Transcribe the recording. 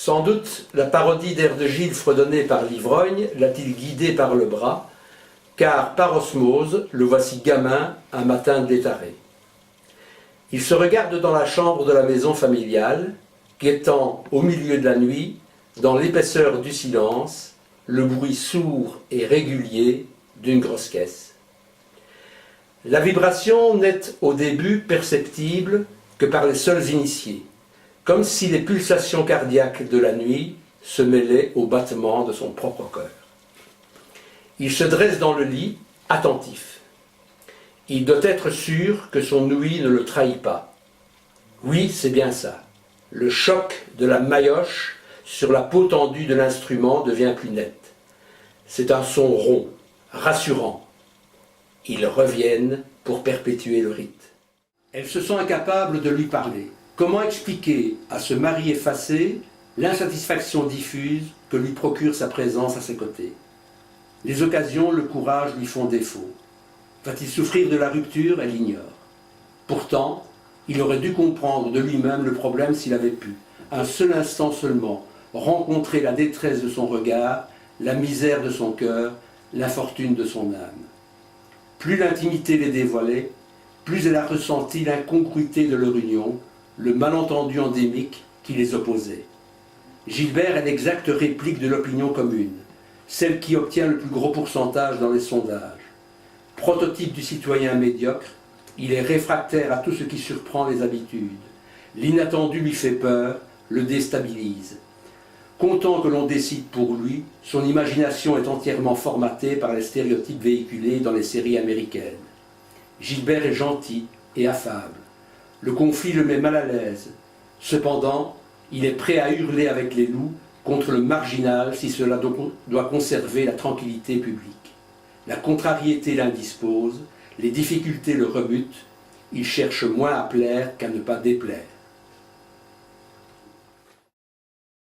Sans doute la parodie d'air de Gilles fredonnée par l'ivrogne l'a-t-il guidé par le bras, car par osmose le voici gamin un matin détaré. Il se regarde dans la chambre de la maison familiale, guettant au milieu de la nuit, dans l'épaisseur du silence, le bruit sourd et régulier d'une grosse caisse. La vibration n'est au début perceptible que par les seuls initiés, comme si les pulsations cardiaques de la nuit se mêlaient aux battements de son propre cœur. Il se dresse dans le lit, attentif. Il doit être sûr que son ouïe ne le trahit pas. Oui, c'est bien ça. Le choc de la maillotche sur la peau tendue de l'instrument devient plus net. C'est un son rond, rassurant. Ils reviennent pour perpétuer le rite. Elle se sent incapable de lui parler. Comment expliquer à ce mari effacé l'insatisfaction diffuse que lui procure sa présence à ses côtés? Les occasions, le courage lui font défaut. Va-t-il souffrir de la rupture? Elle l'ignore. Pourtant, il aurait dû comprendre de lui-même le problème s'il avait pu, un seul instant seulement, rencontrer la détresse de son regard, la misère de son cœur, l'infortune de son âme. Plus l'intimité les dévoilait, plus elle a ressenti l'incongruité de leur union, le malentendu endémique qui les opposait. Gilbert est l'exacte réplique de l'opinion commune, celle qui obtient le plus gros pourcentage dans les sondages. Prototype du citoyen médiocre, il est réfractaire à tout ce qui surprend les habitudes. L'inattendu lui fait peur, le déstabilise. Content que l'on décide pour lui, son imagination est entièrement formatée par les stéréotypes véhiculés dans les séries américaines. Gilbert est gentil et affable. Le conflit le met mal à l'aise. Cependant, il est prêt à hurler avec les loups contre le marginal si cela doit conserver la tranquillité publique. La contrariété l'indispose, les difficultés le rebutent, il cherche moins à plaire qu'à ne pas déplaire.